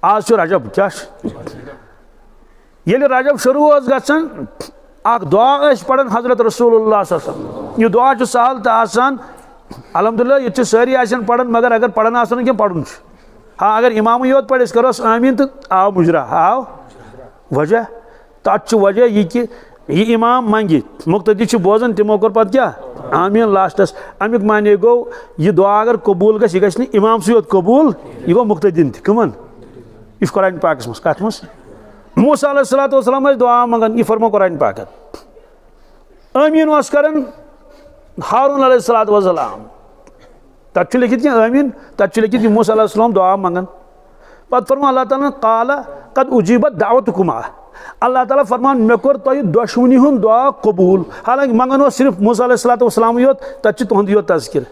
आज रजब क्या ये रजब शुरू गन दुआ पढ़ान हजरत रसूलुल्लाह यह दुआ सहल तो आसान अल्हम्दुलिल्लाह ये सारी पढ़ान मगर अगर पढ़ान आसान पढ़ुन हाँ अगर इमाम योत पढ़ करो आमीन तो आव मुजरा आव वजह तथ वजह यह कि यह इमाम मंगी मुक्तदी बोजान तमो कोर पत क्या आमीन लास्टस अमुक माने गो यह दुआ अगर कबूल गि इमाम योत कबूल यह गो मुक्तदीन कमन यह कुरान पाकस मज कत मज मूसा अलैहिस्सलाम दुआ मंगन यह फरमो कुरान पाक आमीन करान हारून अलैहिस्सलाम तथ लिखित क्या आमीन तथ लिखित मूसा अलैहिस्सलाम दुआ मंगन पत फरमा अल्लाह ताला काला कद उजीबत दावतकुमा अल्लाह ताला फरमान मे कोर तुह दुश्मनी हुंद दुआ कबूल हालांकि मंगन सिर्फ मूसा अलैहिस्सलाम योत तथ तुहद योत तज़किर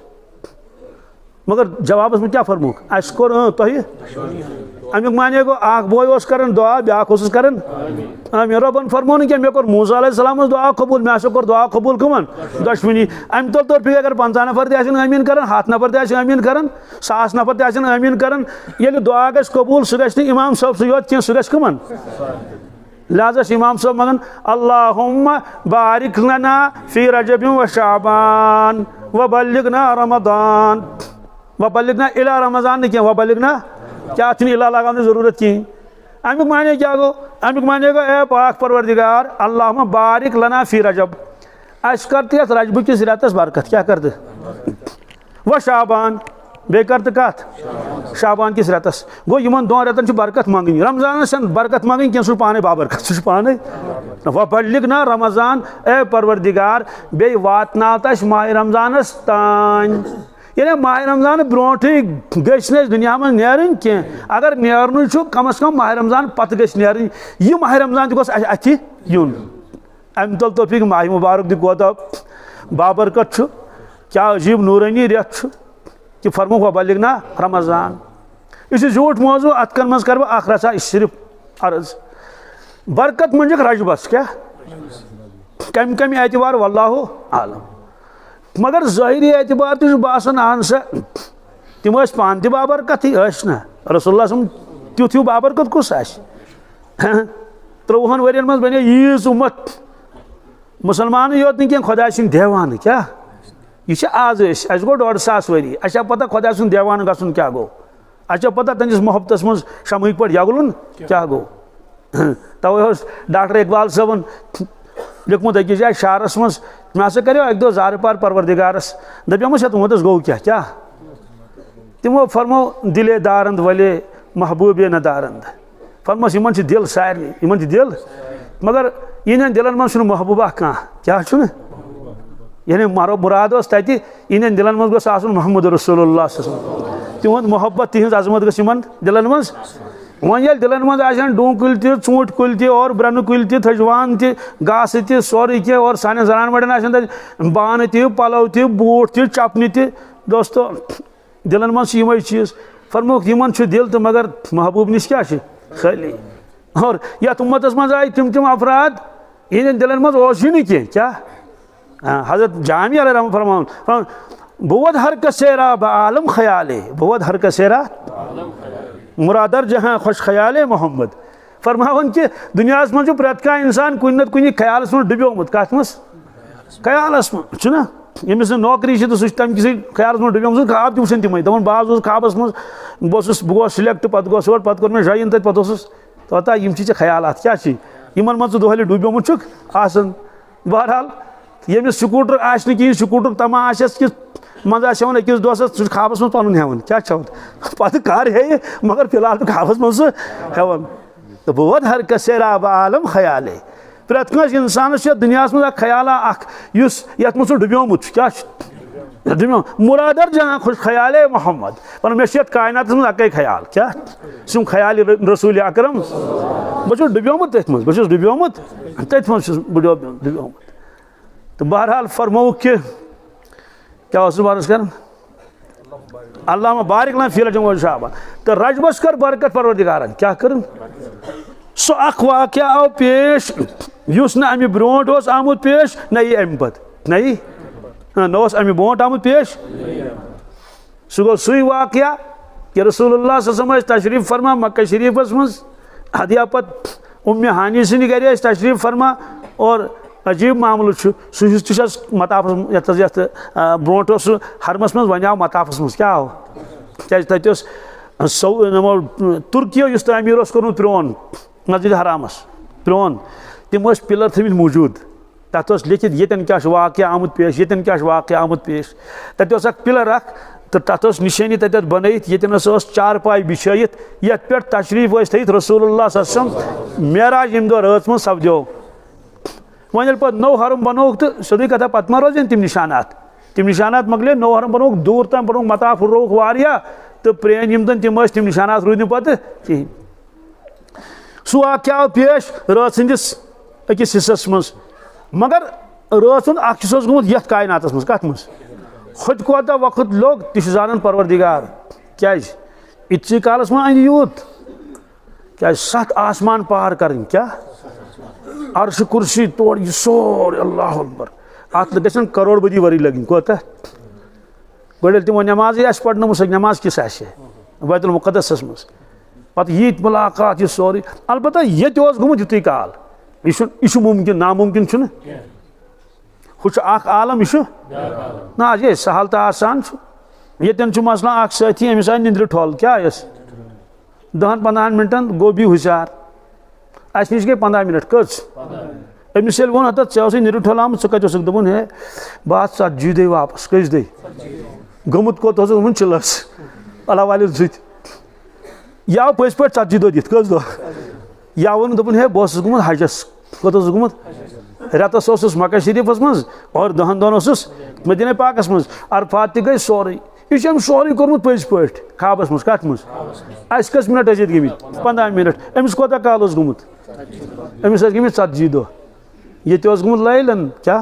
मगर जवाब में क्या फरमोक अस कोर तुह अमुक माने गो आख बोय कर दुआ ब्या कर आमीन रबन फरमो क्या मे कोर मूसा अलैहिस्सलाम दुआ कबूल मे कोर दुआ कबूल कमन दुश्मनी अम तल तौर अगर 50 नफर तमीन कर 100 नफर तमीन कर 1000 नफर तमीन कर ये दुआ गस कबूल सह गि इमाम साहब सह योत सह गि कमन लिहाजा इमाम साहब मंगन अल्लाहुम्मा बारिक लना फी रजब व शाबान व बल्लिगना रमदान व बल्लिगना इला रमजान क्या व बल्लिगना क्या इला लगाने जरूरत कहीं अमुक माने क्या गो अमुक माने गो ए पाक परवरदिगार अल्लाहुम्मा बारिक लना फी रजब अस कर रजब किस रेतस बरकत क्या कर व शाबान बे कर कत शाबान किस रेतस गो इन 2 रेतन बरकत मंगनी रमजानस बरकत मंगनी क्या सह पाने बाबरकत सह पाने व बल्लिगना रमजान ए परवरदिगार बे वातनाव तस माह रमजानस तान यानी माह रमजान ब्रोट गि दुनिया में नेरन कह अगर नेरन कम अज कम माह रमजान पत गि यह माह रमजान गोस अथ यून अम तल तौफीक माह मुबारक दिता बाबरकत क्या अजीब नूरानी रेत कि फरमो व बल्लिगना रमजान यह झूठ मौजू अतकन मज कर अख रसा सिर्फ अर्ज बरकत मंजक रजबस क्या कम कम एतबार वल्लाहु आलम मगर ज़ाहिरी एतबार तो बासन आन सा तम पान तह बाबरकत ना रसूलुल्लाह तुथ बाबरकत कुस 30 वरियन मज बने ईज उम्मत मुसलमान योत न खुदा सिंद देवान क्या यह आज गो 150 वरी अस पता खुदा सुन देवान गन क्या गो अस पता तंदिस मोहब्बत मज शमूक पे यगलुन क्या गो तवे डॉक्टर इकबाल साहबन लिखमुत अकिस जाए शारस मज मे हसा करो अक दो जार पार परवरदिगारस दपमस तुमस गो क्या तमो फरमो दिले दारंद वले महबूबे न दारंद फरमस इन दिल सारे इन दिल मगर इन दिलन मज महबूबा कह क्या यानी मारो मुराद तत इन दिलन मज गोस आसन मोहम्मद रसूलुल्लाह तिहद मोहब्बत तिहज अजमत गन दिलन मज वन ये दिलन मज डूं कुल ूंट कुल और ब्रन कुल थजवान घास सोरे कह और सान जनान मड़न बान पलव बूट चपन दोस्तों दिलन मज यम चीज फरमोक इन दिल तो मगर महबूब नश क्या खाली और यथ उम्मतस मज आए तम अफराद इन दिलन मज क्या हजरत जामी अलैहि फरमान बहुत हर कसेरा बालम ख्याले बहुत हर कसेरा मुरादर जहाँ खुश ख्याल मोहम्मद फरमावन कि दुनिया मज प्रत कह इंसान कुन नत कुन ख्यालस मज डुब्योमुत कत मज ख्यालस मज यमिस नौकरी तो सह तम ख्यालस मज डुब्योमुत ख्वाब तुम तमें दपान बह ख्वाबस मज बह सिलेक्ट पे गोस और पे मे जॉइन तत पे पता यम ख्याल क्या इन मज दोहले डुब्योमुत आसन बहरहाल यमिस स्कूटर आन कहीं स्कूटर तमा आस कि मज आन अकिस दोस्त सह ख्वाबस मज पन हेवन क्या पे कर हे मगर फिलहाल तो ख्वाबस मज हेवन तो बहुत हर कसेरा आलम ख्याले प्रत कस इंसान दुनिया मज ख्याल ये मज डुब्योमुत क्या मुरादर जहाँ खुश ख्याल मोहम्मद पर मे कायनात मज अकै ख्याल क्या सुम ख्याल रसूल अकरम बहुत डुब्योमुत तथ मज बहुत डुब्योमुत तथ मज डुब्योमुत तो बहरहाल फरमो कि क्या बारस कर अल्लाह बारिक लन फी रजब शाबान तो रजबस कर बरकत परवरदिगारन क्या कर सो अख वाक़या आव पेश युस न अमि ब्रोट आमुत पेश न यह अमि पत नई न अमि ब्रोट आमुत पेश सह गो सु वाक़या कि रसूलुल्लाह सल्लल्लाहु अलैहि वसल्लम तशरीफ फरमा मक्का शरीफस मज हदिया पत उम्मे हानी सिंह गर तशरीफ फरमा और अजीब मामल सह मताफस ये ब्रोट हरमस मज वन आव मताफस मज क्या आव क्या तुर्कियों इस तमीर कोर्मुत प्रोन मस्जिद हरामस प्रोन तम पिलर थमित मौजूद तथ लिखित यन क्या वाक़या आमुत पेश यन क्या वाक़या आमुत पेश तथ पिलर तो तथ निशानी तथ बनत यन चारपाई बिछाइत ये पे तशरीफ थी रसूलुल्लाह सल्लल्लाहु अलैहि वसल्लम मेराज यम दो रात मज सपदो वन पे नौ हरम बनोक तो सोदी कथा पत मा रोजन तिम निशानात मकले नौ हरम बनोक दूर तम बनोक मताफ रोक वारिया तो प्रेन यम तम निशानात रूद पे कहें सह वाक़या पेश रात सदिस अकिस हिस्सस मज मगर रात सुंद गोमुत यथ कायनातस मज कत मज खुद कोता वक्त लोग तह जानन परवरदिगार क्या इतसी कालस मा अन यूत क्या 7 आसमान पार कर क्या अर्श कुर्सी तोड़ यह सोर अल्लाह अकबर अत गन करोड़ बदी वरी लगन कोता गो तमो नमाज पढ़न सो नमाज किस बैतुल मुक़द्दस मज पत यीत मुलाकात यह सोर अलबत्ता ये गोमुत युत काल यह मुमकिन नामुमकिन हुश आलम यह ना ये सहल तो आसान ये मसला साथी अमिस आय निंद्र ठोल क्या 10-15 मिनटन गोभी हुशार अस नश गई 15 मिनट कच अमिस वो चे निंद्र ठोल आम कत दोपन है बह 70 दे वापस कस दे गोमुत कोत गोमुत चिलस अल्लाह वाल सह आव पज पे 40 दो दित कस दो या वो दोपन है बह गोमुत हजस कोत गोमुत रतस मक्का शरीफस मज और 10 दोन मदीना पाकस मज अरफात गई सोरे यह सोरे कोर्मुत पज पे खाबस मज कत मज अस कस मिनट गमित 15 मिनट अमिस कोता काल गोमुत अमिस गमित 40 दो ये गोमुत लैलन क्या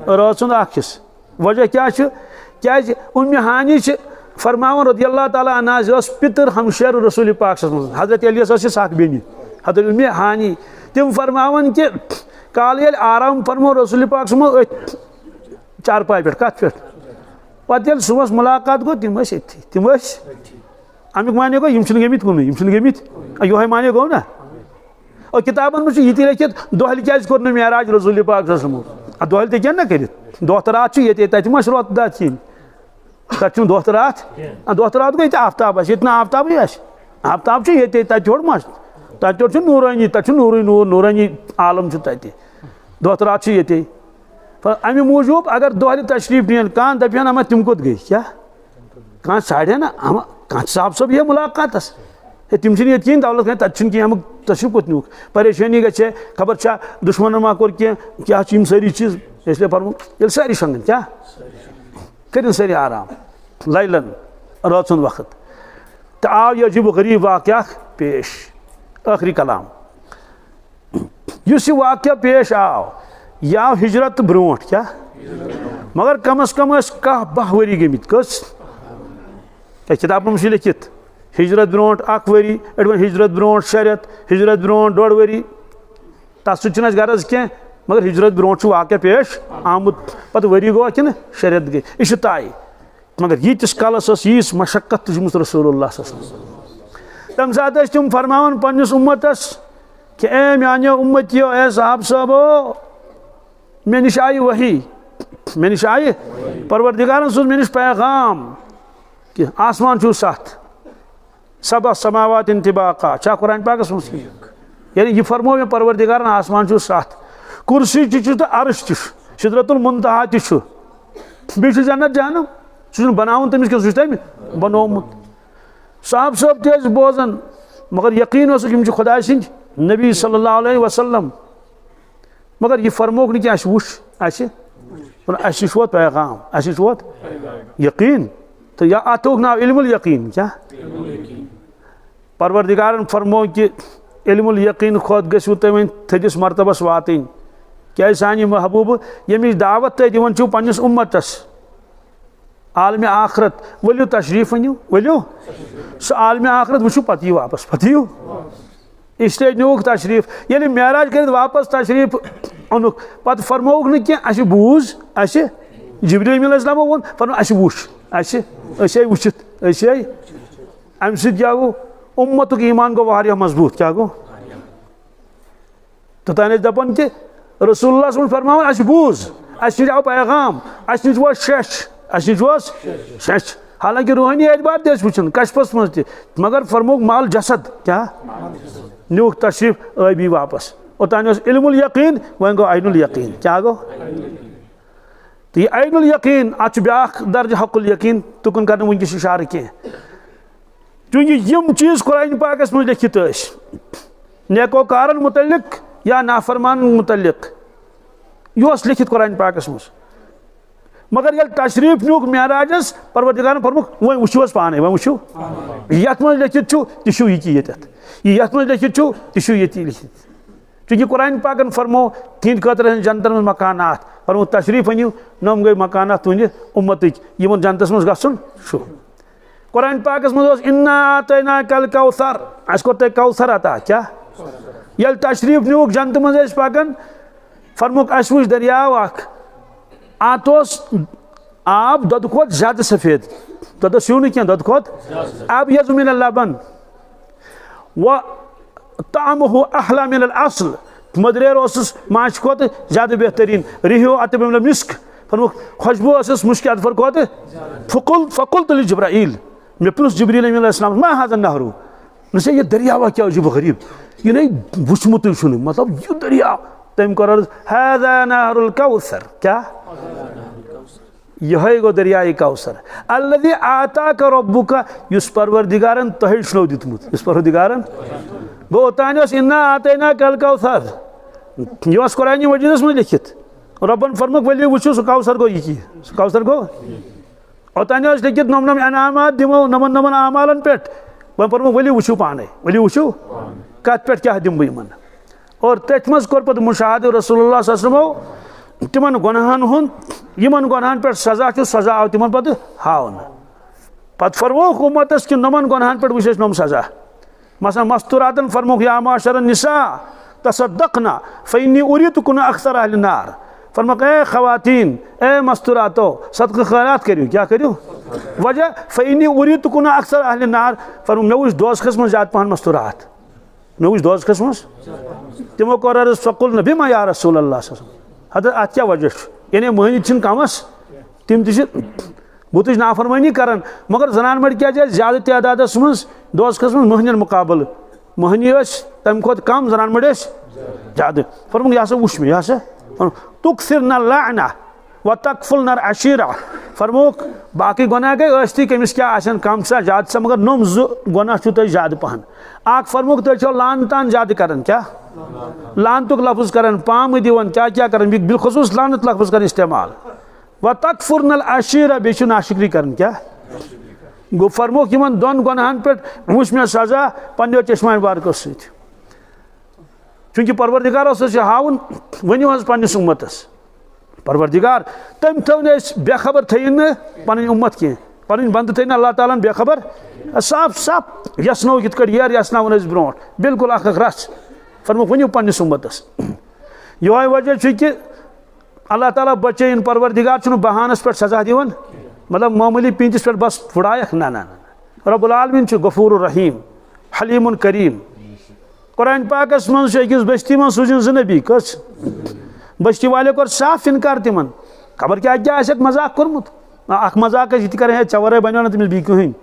रात सुंद अखिस वजह क्या उम्मे हानी फरमावन रदियल्लाहु ताला अन्हा पितर हमशेर रसूल पाक मज हजरत अली बेन हजरत उम्मे हानी तिम फरमावन कि काल ये आराम फरमो रसूल पाक चारपाई पे कत पे पे सुबह मुलाकात गो तम तम अमुक माने गो गमित कुन गमित यो माने गो ना और किताबन में ये लिखित दोहल क्या कोर मेराज रसूल पाक दोहल ते ना कर दह तो रात ये तत रोत दह कहें तथ दह तो रात गई आफ्ताब ये आफ्ताब आफ्ताब ये तोड़ मस तोड़ नूरानी तथ नूरानी आलम तत दह तो रात ये अमे मूजूब अगर दोहल तशरीफ नीन कह दपान अमा तम कोत गई क्या कह साड़े ना कह साहब सब ये मुलाकात तम ये कहें दौलत कहें तथ कहें अमुक तशरीफ कोत नुक परेशानी गे खबर छा दुश्मन मा कोर क्या सारी चीज इसलिए फरमो ये सारी संगन क्या कर सारी आराम लैलन रात सुंद वक्त तो आव यह अजीब गरीब वाक़या पेश आखिरी कलाम यह वाक़या पेश आव यह आव हिजरत ब्रोट क्या मगर कम अज कम 10 वरी गमित कस किताब में लिखित हिजरत ब्रोट 1 वरी अड़ हिजरत ब्रोट 6 रेत हिजरत ब्रोट 1.5 वरी तथ सह गरज कह मगर हिजरत ब्रोट वाक़या पेश आमुत पत वरी गो कि 6 रेत गई यह तय मगर यीतिस कालस यीस मशक्कत तुजमुत रसूलुल्लाह तम सात तुम फरमावन पन्निस उम्मतस कि ए माने उम्मतियो ए साहब साहबो मे निश आई वही मे निश आई परवरदिगारन सुन मे निश पैगाम कि आसमान छु 7 समावात इंतिबाका चा कुरान पाकस यानी यह फरमो मे परवरदिगारन आसमान छु 7 कुर्सी छु तो अर्श छु सिदरतुल मुंतहा छु बे जन्नत जहन्नम सह बनावन तमिस के तम बनोमुत साहब सब तेज बोजन मगर यकीन यम खुदा सिंद नबी सल्लल्लाहु अलैहि वसल्लम मगर यह फरमोक न कि वो पैगाम वो यकीन तो या अतोक नाव इल्मुल यकीन क्या परवरदिगारन फरमो कि इल्मुल यकीन खुद गो तुम थदिस मरतबस वातन क्या सान महबूब यमिच दावत तुम दिवान छो पन्निस उम्मतस आलम आखरत वलियो तशरीफ अनु वलियो सह आलम आखरत वो पत वापस पत इसलिए नुक तशरीफ ये मेराज कर वापस तशरीफ अनुक पत फरमोक न कह बूज जिब्रील अलैहिस्सलाम वो फरम वो वुच वुचित अम सत क्या गो उम्मतुक ईमान गो वारिया मजबूत क्या गो तो तान दपान कि रसूलुल्लाह सल्लल्लाहु अलैहि वसल्लम फरमावन अस बूज अस निश आव पैगाम अस निश वो शश हालांकि रूहानी एतबार ते वुचन कशपस मज त मगर फरमोक माल जसद क्या नुक तशरीफ आबी वापस ओतान इल्मुल यकीन वह गो ऐनुल यकीन क्या गो तो यह ऐनुल यकीन अत ब्या दर्ज हकुल यकीन तुकन कर वनकस इशार कह चूंकि यम चीज कुरान पाकस मज लिखित नेकोकारन मुतल्लिक या नाफरमान मुतल्लिक यह लिखित कुरान पाकस मज मगर ये तशरीफ नुक मेराजस परवरदिगार फरमुक वह वुचोस पाने वह वुचो यथ मज लिखित तु ये मज लिखित तु ये लिखित चूंकि कुरान पाकन फरमो तिंद खतर जनतन में मकानात फरमो तशरीफ अनिव नम गई मकानात तुंद उम्मत यमन जनतस मज गसन कुरान पाकस मज इन्ना आतैना कल कौसर अस कोर तै कौसर अता क्या ये तशरीफ नुक जनत मज पाकन फरमुक अस वुच दरियाव अत आब दद खोत ज्यादा सफेद दद सून क्या दद खोत अब यज मिन लबन व तामहु अहला मिन असल मदरेर माछ खोत ज्यादा बेहतरीन रिहो अतब मिस्क फरमुक खुशबू मुश्क अदफर खोत फकुल तल जिब्राइल मे पुलिस जिब्रील अलैहिस्सलाम मा हाज़ा नहरू नसे ये दरियावा क्या अजीब गरीब ये नहीं वुचमुत मतलब ये दरिया तम कर हाज़ा नहरुल कौसर क्या यह गो दरियाई कौसर अल्लज़ी आताका रब्बुका युस परवरदिगारन तह शनो दितमुत युस परवरदिगारन गो तान इन्ना आतैना कल कौसर यह कुरान मजीदस में लिखित रब्बन फरमुक वली वुचो सह कौसर गो ये सह कौसर गो ओतान लिखित नम नम अनामात दिमो नमन नमन आमालन पे वह फरमुक वली वुचो पाने वली वुचो कत पे क्या दिम बन और तथ मज कोर पे मुशाहद रसूलुल्लाह सल्लल्लाहु अलैहि वसल्लम तिमन गुनाहन हुन यमन गुनाहन पे सजा सजा आव तिमन पे हावन पत फरमोक उम्मतस कि नमन गुनाहन पे वुच नम सजा मसा मस्तूरातन फरमोक या माशर निसा तसद्दक़ना फ़इन्नी उरीतुकुन अक्सर अहल नार फरमोक ए खवातीन ए मस्तूरातो सदक़ा खैरात करियो क्या करियो वजह फ़इन्नी उरीतुकुन अक्सर अहल नार फरमोक मे वुच दोज़खस मज ज्यादा पहन मस्तूरात मे वुच दोज़खस मज तिमो कोर अर्ज़ फ़क़ुल नबी मा या रसूलल्लाह हद अत क्या वजह यानी महनी छिन कमस तिम बुत नाफरमानी करान मगर जनान मर क्या जाए ज्यादा तादादस मज दोज़खस मज महनियन मुकाबल महनी तम खुद कम जनान मर ज्यादा फरमुक यह वुच मे यह तुकसिर न लाना व तकफुल नर अशीरा फरमुक बाकी गुनाह गई ती कमिस क्या कम सा ज्यादा सा मगर नम गुनाह तुम ज्यादा पहन आख फरमुक तुम लान तान ज्यादा कर क्या लान तुक लफ्ज कर पाम दिवन क्या क्या कर बिलखसूस लानत लफ्ज कर इस्तेमाल व तकफुर नल अशीरा बे नाशिकरी कर क्या गो फरमुक इन दोन गुनाहन पे वुच मे सजा पन्नो चश्मा बारको सत चूंकि परवरदिगार हावन वनु हज पन्निस उम्मतस परवरदिगार तम थो बेखबर थन पन उम्मत कह पन बंद थन अल्लाह ताला बेखबर साफ साफ यसनो ये यर यसनावन ब्रो बिल्कुल अख रच फरमुक वनु पन्निस उम्मतस यह वजह कि अल्लाह ताला बचैन परवरदिगार बहानस पे सजा दिवन मतलब मामूली पींतिस पे बस फुड़ायक ना ना रब्बुल आलमीन गफूर रहीम हलीमुन करीम कुरान पाकस मज बस्ती मज सूजन ज नबी कस बस्ती वाले कोर साफ इनकार तिमन खबर क्या क्या मजाक कोर्मुत अख मजाक ये कर चवर बनो ना तमिस बी कहीं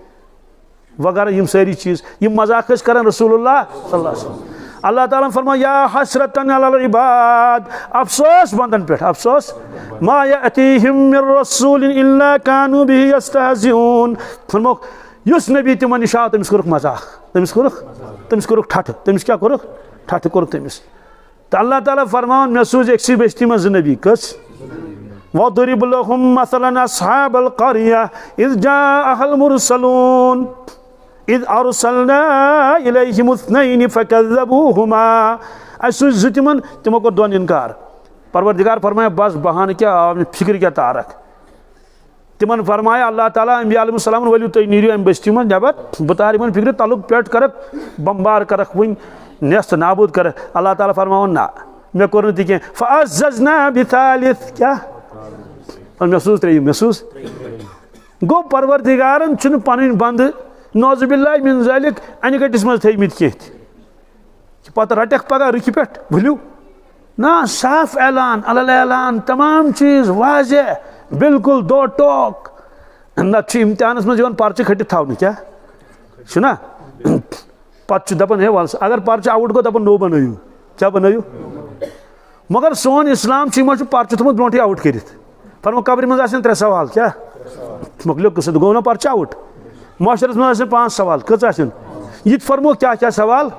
वगैरह यम सारी चीज यम मजाक कर रसूलुल्लाह सल्लल्लाहु अलैहि वसल्लम अल्लाह ताला फरमाया या हसरतन अलल इबाद अफसोस बंदन पे अफसोस मा यातीहिम मिर रसूलिन इल्ला कानू बिही यस्तहजिऊन फरमाओ युस नबी तिमन निशा तमिस कोरुक मजाक तमिस कोरुक ठठ तमिस क्या कोरुक ठठ कोरुक तमिस तो अल्लाह ताला फरमान मे सूज एक बस्ती मज नबी कस वदरिब लहुम मसलन अस्हाबल क़रिया इज़ जाअहल मुरसलून इज़ अरसलना इलैहिम इस्नैनि फकज़्ज़बूहुमा असुज तिमन तिमो को दोन इनकार परवरदिगार फरमाया बस बहान क्या फिक्र क्या तारक तिमन फरमाया अल्लाह ताला अंबिया अलैहिस्सलाम वली तो नीरियो अम बस्ती मन जब बतार मन फिक्र तलुक पेट करक बम्बार करक वन नेस्त नाबूद कर अल्लाह ताला फरमावन ना मे कोर न कह फअज़्ज़ज़ना बिथालिथ क्या महसूस त्रे महसूस गो परवरदिगारन पन बंद नौजुबिल्लाह मिन ज़ालिक अन गटिस मज थमित कह पत रटक पगह रुख पे भूलू ना साफ ऐलान अलल ऐलान तमाम चीज वाजे बिल्कुल दो टोक ना इम्तिहानस मज पर्चे खटित थवन क्या ना पे दपान हे वल अगर पर्चे आउट गो दपान नो बनू क्या बनू मगर सोन इस्लाम पर्चे थोमुत ब्रोटे आउट कर फरमा कब्र मज 3 सवाल क्या मकलो कस गो ना पर्चे आउट माशरस मज 5 सवाल कच ये फरमो क्या क्या सवाल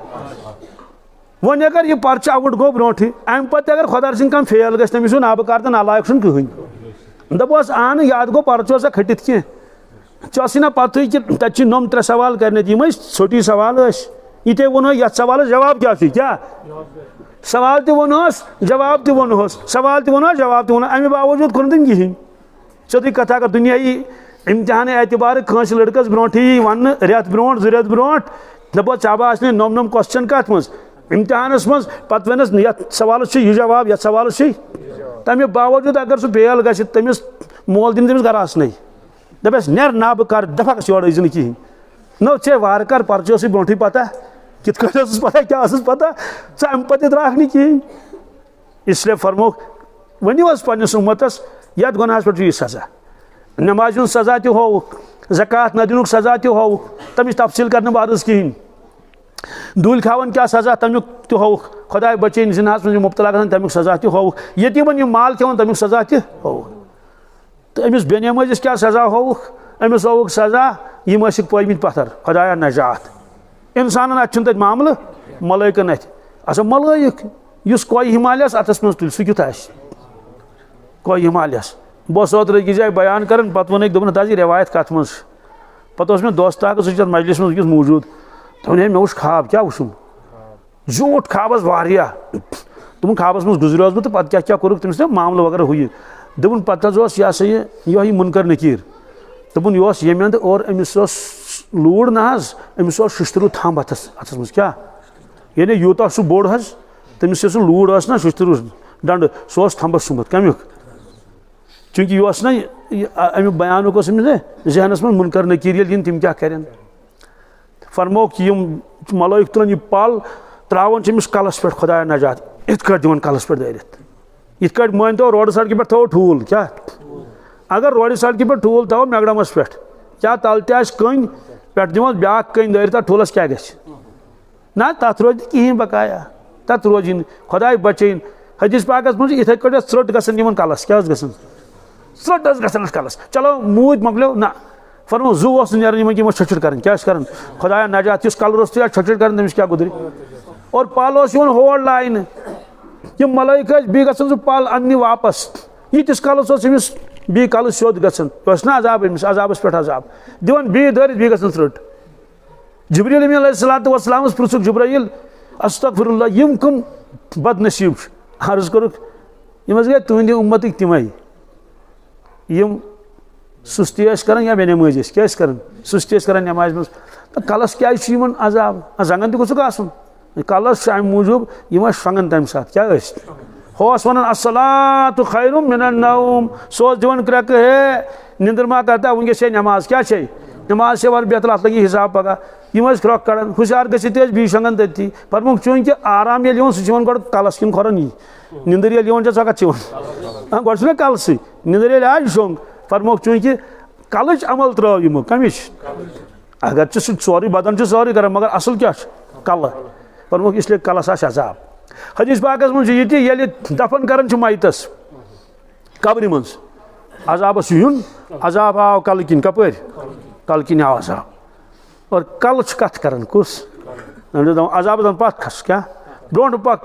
वन अगर यह पर्चे आउट गो ब्रोटे अम पे अगर खुदा रसिन कम फेल गस तमिस नाबकार तो नालायक कहन दपस आन याद गो पर्चो सा खटित कह ना पत कि तक नम 3 सवाल करने यम छोटी सवाल ये वो ये सवाल जवाब क्या सवाल तोस जवाब तोस सवाल तोस जवाब तोन अमे बावजूद खुन तम कहें सोदी कथा कर दुनियाई इम्तिहान एतबार कंस लड़कस ब्रोटे वन रेत ब्रो 2 रेत ब्रो दप चा नम क्वेश्चन कत मज इम्तिहानस मज पत वनस ये सवाल यह जवाब ये सवाल तमें बावजूद अगर सह फेल गस तमिस मोल दिन तमिस गरासन दपस नर ना बह कर दफक योर अजन कहें नो चे वार कर पर्चो से ब्रोटे पता कित पता क्या पता अम पे द्राक नी कहें इसलिए फरमो वनो पन्नस उम्मतस यथ गुनाहस पे यह सजा नमाज सजा तोक ज़कात न दिन सजा तोक तमिस तफसील कर बारस कहें दूल खावन क्या सजा तमिक तोक खुदा बचन जिनास में मुब्तला गन तमिक सजा तोक यतीमन माल खेवन तमिक सजा तोक तो अमिस बेनमाजिस क्या सजा होक अमिस होक सजा यम पमित पत्थर खुदाया नजात इंसान अत मामल मलैकन अच्छा मलैक इस कोई हिमालयस अतस मज तुल सह क्युत कोई हिमालयस बस ओत अकिस जाए बयान कर पे वन दोपन दाजी रिवायत कत मज पे मे दोस्त सह मजलिस मज मौजूद दोपन मे वुच ख्वाब क्या वुचुम झूठ ख्वाबस वारिया दोपन ख्वाबस मज गुजरियोस बह तो पे क्या कोरुक तमिस मामल वगैरह हुई दोपन पे यह सा यह मुनकर नकीर दोपन यह यमंद और अमिस लूड़ ना अमिस शुश्तरू थम अथस मज क्या ये यूत सह बोड़ तमिस सह लूड़ ना शुश्तरू डंड सह थम्बस सुमुत कमुक चूंकि यह ना अमुक बयान जहनस में मुनकर नकीर ये तम क्या करें फरमोक यम मलैक तुलन यह पल त्रावन अमिस कलस पे खुदाया नजात इत दिन कलस पे दारित इत मान तो रोड सड़क पे थो ठूल क्या अगर रोड सड़क पे ठूल थो मैगडमस पे क्या तल तन पे दिमो ब्या कन दारित ठूलस क्या ना तथ रोज कहें बकाया तथ रोज खुदा बचन हदीस पाकस मज इथे पे स्रट गन कलस क्या स्रट गन कलस चलो मूद मकलो ना फरमो जू नीर छुट कर क्या कर खुदाया नजात इस कलर छुट कर तमिस क्या गुजरी और पल होड़ लाइन यम मलैक बी गसन सह पल अन्य वापस यीतिस कलस अमिस बी कल सोद गसन ना अजाब अमिस अजाबस पे अजाब दिवन बी दारित बी गसन स्रट जिब्रील अमीन अलैहिस्सलाम पुछुक जिब्राइल अस्तगफिरुल्लाह यम कम बदनसीब अर्ज कोरुक यम गए तुंद उम्मतिक तमै यम सुस्ती कर या बेनमाज क्या कर सुस्ती कर नमाज मज तो कलस क्या अजाब जंगन तक आसन कलस अम मूजूब यम शंगन तम सात क्या होस वन अस्सलातु खैरुम मिनन नौम सो दिवन क्रक हे निंदर मा करता वनस नमाज क्या नमाज से वर बेहतर अत लगी हिसाब पगह यम क्रक कड़न हुशार गि बी शंगन तथी फरमुक चूंकि आराम ये सह गो कलस किन खोरन यी निंदर ये कत गो कलस निंदर ये आज शोंग फरमोक चूंकि कलच अमल त्रो यमो कमिश अगर सोरी बदन सोरी कर मगर असल क्या कल फरमोक इसलिए कलस अजाब हदीस पाकस मज ये दफन कर मैतस कब्र मज अजाबस यून अजाब आव कल किन कपर कल किन आव अजाब और कल कत कर कुस अजाब दन पत खस क्या ब्रोट पक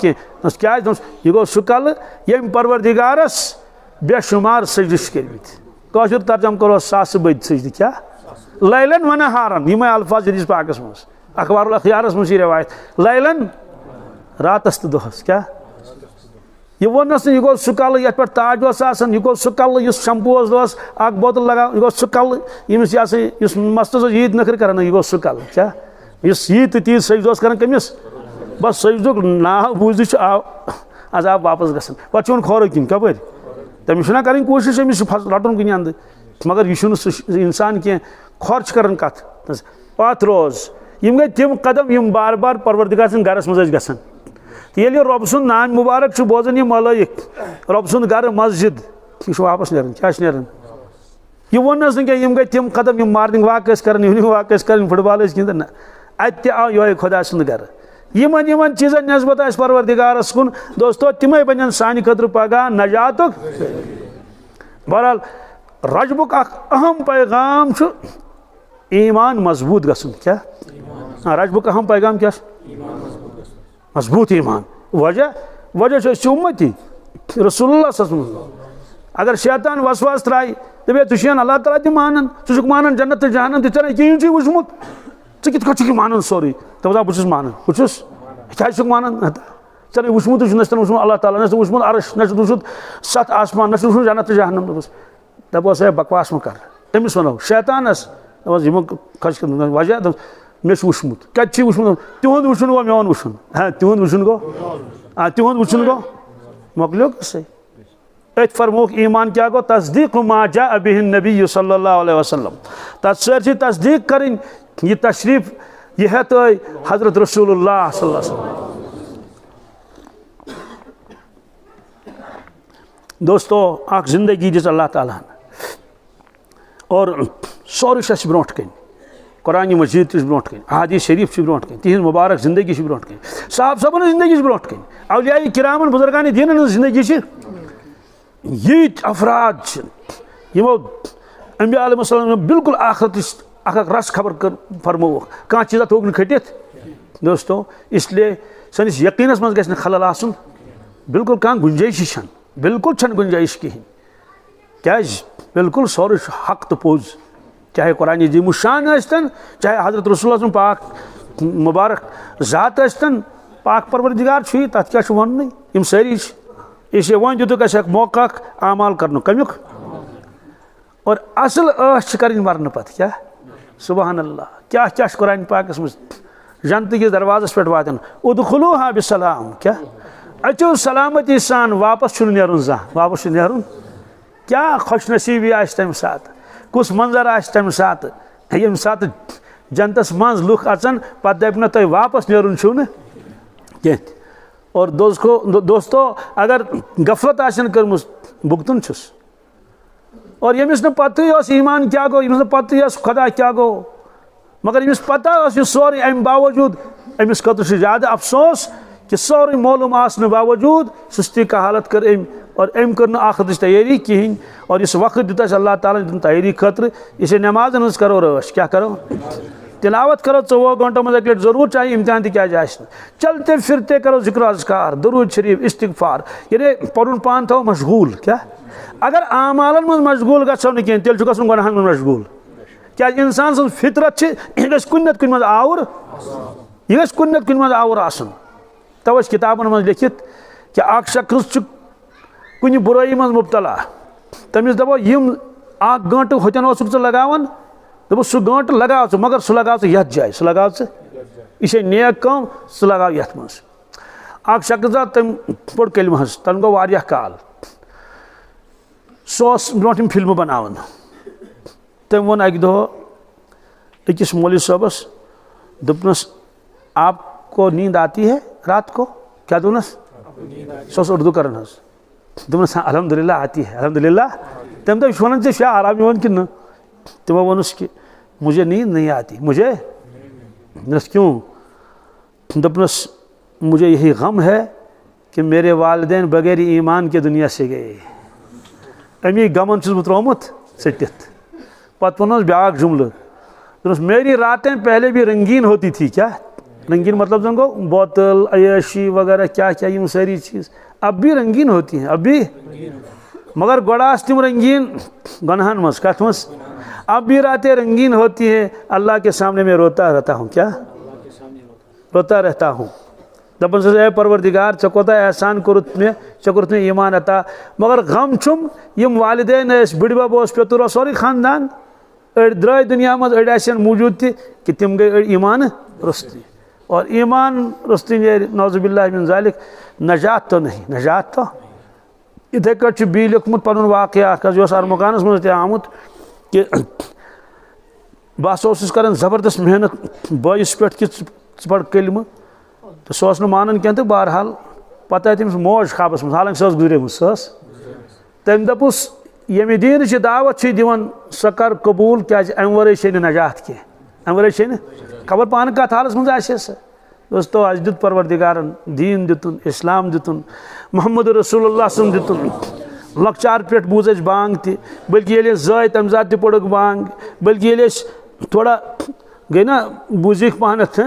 क्या यह गो सह कल यम परवरदिगारस बेशुमार सजदिश करमित कौशर तर्जम करो सास बद सजद क्या लैलन वन हारन यम अल्फाज हदीस पाकस मज अखबारुल अखयारस मज रिवायत लैलन रातस तो दोहस क्या यह वनस यह गो सह कल ये पे ताज यह गो सह कल शंपू अख बोतल लगा यह गो सह कल यमिस यह मस्तस ईद नखर कर यह गो सह कल क्या इस ईद तीज सजद कर कमिस बस सजदुक नाव बूझ आव अजाब वापस गसन पे खोर किन कपर तमिस कर कोशिश अमिस रटन कुन अंद मगर यह इंसान कह खोर कर कत अत रोज़ यम गई तिम कदम यम बार बार परवरदिगार सं गरस मज गसान तो ये रब सुंद नाम मुबारक बोजान ये मलाइक रब सुंद गर मस्जिद यह वापस नेरन क्या नेरन यह वन क्या यम गई तिम कदम यम मॉर्निंग वॉक कर इवनिंग वॉक कर फुटबॉल गिंदन अत आव ये खुदा सुंद गर यमन चीज़न नस्बत आस परवरदिगारस कुन दोस्तों तिमे बन सान खतर पगह नजात बहरहाल रजबुक अहम पैगाम ईमान मजबूत गसन क्या रजबुक अहम पैगाम क्या मजबूत ईमान वजह उम्मती रसूलुल्लाह अगर शैतान वसवास त्राय दे तुन अल्लाह ताला तह मानन क मानन जन्नत तो जहन्नम तो ऐ कहीं वुचमुत कित मानन सोरे दपा बहुत मानन क्या मानन ऐ वुचमुत न वुचमुत अल्लाह ताला न वुचमुत अर्श न वुचमुत 7 आसमान न वुचमुत जन्नत तो जहन्नम दपस है बकवास मह कर तमिस वनो शैतानस यमो खर्च कर वजह मे वुचमुत कत वुचमुत तिहुंद वुचुन गो मेन वुचुन हाँ तिहुंद वुचुन गो तिहुंद वुचुन गो मोकलियो सही अत फरमोक ईमान क्या गो तस्दीक मा जा बिहि नबी सल्लल्लाहु अलैहि वसल्लम तथ सर तस्दीक करें यह तशरीफ यह है तो हजरत रसूलुल्लाह सल्लल्लाहु अलैहि वसल्लम। दोस्तों अख जिंदगी दिस अल्लाह ताला और सोर ब्रोट कन कुरान मजीद ब्रोट कन अहादीस शरीफ ब्रोट कन तिहद मुबारक जिंदगी ब्रोट कन साहब सबन जिंदगी ब्रोट कन औलिया किरामन बुजुर्गान दीन जिंदगी ये अफराद यमो अंबिया अलैहिस्सलाम बिल्कुल आखिरत अख रस खबर कर फरमो कह चीज़ा थोक खटित दोस्तों इसलिए सनिस यकीनस मज गस खलल आसन बिल्कुल कह गुंजाइश बिल्कुल छन गुंजाइश कहीं क्या बिल्कुल सोर हक तो पोज चाहे कुरान अजीम शान आस्तन चाहे हजरत रसूलुल्लाह पाक मुबारक ज़ात आस्तन पाक परवरदिगार तथ क्या वन यम सारी इसलिए वन दितुक मौका आमाल कर कमुक और असल कर मरन पत क्या सुबहान अल्लाह क्या क्या कुरान पाकस मज जन्नत के दरवाजस पे वातन उदखुलूहा बिसलाम क्या अचो सलामती सान वापस नेरुन जहाँ वापस नेरुन क्या खुश नसीबी आ तम सात कुस मंजर आ तम सात यम सात जन्नतस मज लुख अचन पत दप न तुम वापस नेरुन छू न कह और दोस्तों अगर गफलत आसन कर्म भुगतन छुस और यमिस न पत ईमान क्या गो यमिस न पत खुदा क्या गो मगर यमिस पता सोरे अम बावजूद अमिस खतर ज़्यादा अफसोस कि सोरे मालूम आसने बावजूद सुस्ती का हालत कर अम और अम कर आखिरत तैयारी कहें और इस वक्त दिता अल्लाह ताला दिन तैयारी खतर इसे नमाजन हज करो रश क्या करो तिलावत करो 24 घंटों में एक जरूर चाहिए इम्तिहान क्या चलते फिरते करो जिक्र अज़कार दुरूद शरीफ इस्तिग़फ़ार ये पुन पान थो मशगूल क्या अगर आमालन में मशगूल गो न कह तेल गन गुनाहन में मशगूल क्या इंसान सं फितरत कुन नत कुन आवर यह कुन नत कुन आवर आसन तव किताबन में लिखित कि अख शख्स कुन बुराई में मुब्तला तमिस दपो यम अख गंट होतन लगावन दप सह गंट लगाव मगर सह लगाव ये जाए सह लगाव यह नेक कम सह लगाव ये मज अख शख्स तम पोड़ कलम तन गो वारिया काल सह ब्रोम फिल्म बनावन तम वो अक दह अकिस मौलवी साहबस दोपनस आपको नींद आती है रात को क्या दोनस सह उर्दू कर दोपनस अल्हम्दुलिल्लाह आती है अल्हम्दुलिल्लाह तम दप वन ऐ आराम वन कि न तमो वनुस कि मुझे नींद नहीं आती मुझे नस क्यों दोपनस मुझे यही गम है कि मेरे वालिदैन बगैर ईमान के दुनिया से गए अमी गमन बह त्रोमुत सटित पत वन ब्याक जुमल मेरी रातें पहले भी रंगीन होती थी क्या रंगीन मतलब जन गो बोतल अयशी वगैरह क्या क्या ये सारी चीज़ अब भी रंगीन होती हैं अब भी मगर गोड़ास तिम रंगीन गनहन मस कथ मस अब भी रातें रंगीन होती हैं अल्लाह के सामने मैं रोता रहता हूँ क्या रोता रहता हूँ दपन ए परवरदिगार चे कोता एहसान कोरुत मे ईमान अता मगर गम छुम यम वालिदैन बिड़बब पेतुर सोरी खानदान अड़ द्राय दुनिया मज अड़ मौजूद कि तिम गई अड़ ईमान रुस्ती और ईमान रुस्ती नौजुबिल्लाह मिन ज़ालिक नजात तो नहीं नजात तो इथे कट बी लिखमुत पन वाक़या अर्मुकानस मज आमुत कि बस कर ज़बरदस्त मेहनत बॉइस पे कि पढ़ कलम तो सह मानन क्या तो बहरहाल पता तमिस मौज खाबस मज हालांकि गुजरेम तम दपुस ये दीन दावत दिवन सह कर कबूल क्या अम वर नजात कह अम वर खबर पान कत हालस मज दोस्तों अस दुत परवरदिगारन दीन दितुन इस्लाम दितुन मोहम्मद रसूलुल्लाह सम दितुन लकचार पे बूज बांग त बल्कि ये जाय तम सात पड़क बांग बल्कि ये थोड़ा गई ना बूजिक पहनत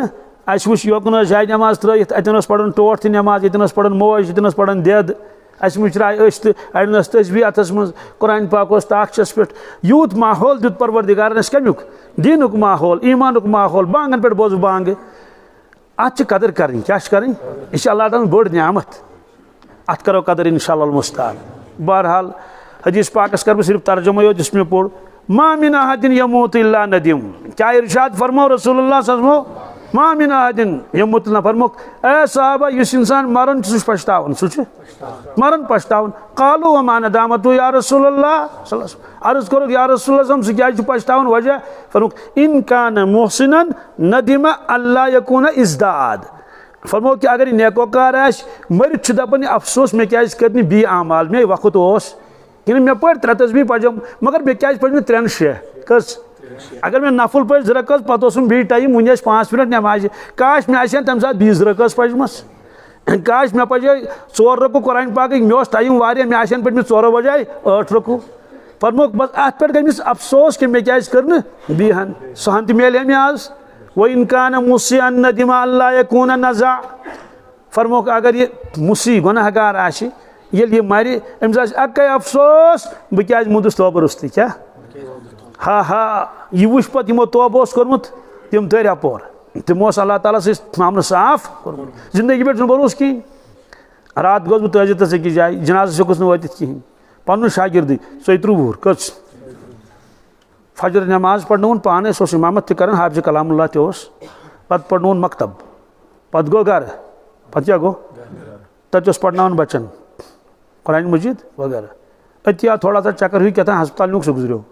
अस वो योकन जाय नमाज त्रत अतन पढ़न टोट नमाज यन पढ़न मौज यन पढ़न देद अस मुचराय तो अड़न तस्बी अथस मज कुरान पाक ताकस पे यूत माहौल दुत परवरदिगारन कमुक दीनुक माहौल ईमानुक माहौल बांगन पे बोज बांग अत कदर कर क्या कर यह अल्लाह ताला बड़ नियामत अत करो कदर इंशाअल्लाह मुस्तान। बहरहाल हदीस पाकस कर सिर्फ तर्जुमा यो जिसमें पढ़ मा मिन अहदिन यमूत इल्ला नदीम क्या इरशाद फरमाओ रसूलुल्लाह सल्लल्लाहु अलैहि वसल्लम मा मिन अहदिन यमूत इल्ला फरमाओ ए साहबा यस इंसान मरन सु पछतावन सु मरन पछतावन कालू व मा नदामतु या रसूलुल्लाह सल्लल्लाहु अलैहि वसल्लम अर्ज करो या रसूलुल्लाह सु क्या पछतावन वजह फरमाओ इन कान मुहसिनन नदिमा अल्ला यकून इज़दाद फरमाओ कि अगर नेकोकार मरित दपान अफसोस मे क्या कर बी आमाल मे वक्त कि मे पढ़ 3 तस्बीह पजम मगर मे क्या पढ़ 3 6 कस अगर मे नफुल पढ़ 2 रकअत पत बी टाइम वन 5 मिनट नमाज काश मे तम सात 20 रकअत पजमस काश मे पजे 4 रकू कुरान पाक मे टाइम वारिया मे पढ़ 4 बजाय 8 रकू फरमाओ बस अत पे गमिस अफसोस कि मे क्या कर बीहन सहन त मिले मे आज वो इनकान मुसी नदिमा अल्लाह यकून नज़ा फरमाओ अगर ये मुसी गुनहगार आशि ये मरि अम्स अक्के अफसोस बह क्या मुदस तोबह रुस्त क्या हा हा यह वुच पे यमो तोबह कोर्मुत तम तर अपोर तमो अल्लाह ताला से मामल साफ कोर्मुत जिंदगी पे भरोस कहीं रात गोस बह तजिद अकिस जाए जनाज हेकुस वत कहें पन शागिर्द 34 वुहर कस फजर नमाज पढ़न पाने सो इमामत कर हाफिज कलामुल्लाह पत पढ़न मकतब पत गो घर पत क्या गो तत पढ़न बच्चन कुरान मजीद वगैरह अत थोड़ा सा चक्कर हुई क्या हस्पताल नुक से गुजरो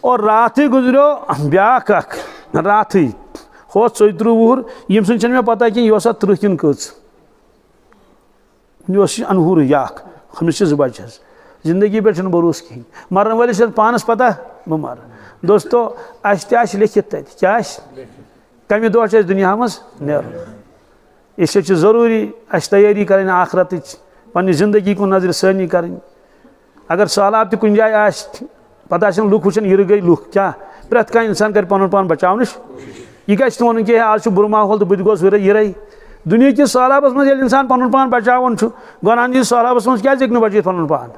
और रात ही गुजरो ब्याक रात ही हो 34 वुहर यम सन मे पता कि यह 30 किन कच यह अनहुर याक हमिस बच्चे जिंदगी पे भरोस कहीं मरन वालिस पानस पता बह मर दोस्तों अस लिखित तत क्या कमे दह दुनिया मज नेर इस जरूरी अस तैयारी करें आखरत पन्नी जिंदगी को नजर सानी करें अगर सैलाब त कुछ जाए पता लुक वुचन यह गई लुक क्या प्रेत कह इंसान कर पन पान बचाव यह गि वन कि आज बुर माहौल तो बुत गोस यह दुनिया कि सैलाबस मज इंसान पन पान बचावन गुनाह सैलाबस मज क्या बचे पन पान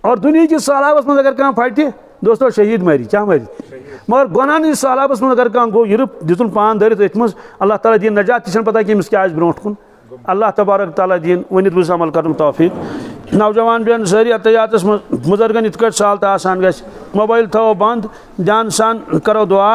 और दुनिया कि सैलाबस मज अगर कह फट दोस्तों शहीद मरी क्या मरी मगर गुनाह सैलाबस मज अगर कह गो युर दितुन पान दरित अथ मज अल्लाह ताला दीन नजात तह पता कि अमिस क्या ब्रो कुन अल्लाह तबारक ताला दीन वन बुज अमल कर तौफीक नौजवान बेन सारी अतयात मुजरगन इत साल तो आसान ग मोबाइल थो बंद जान सान करो दुआ।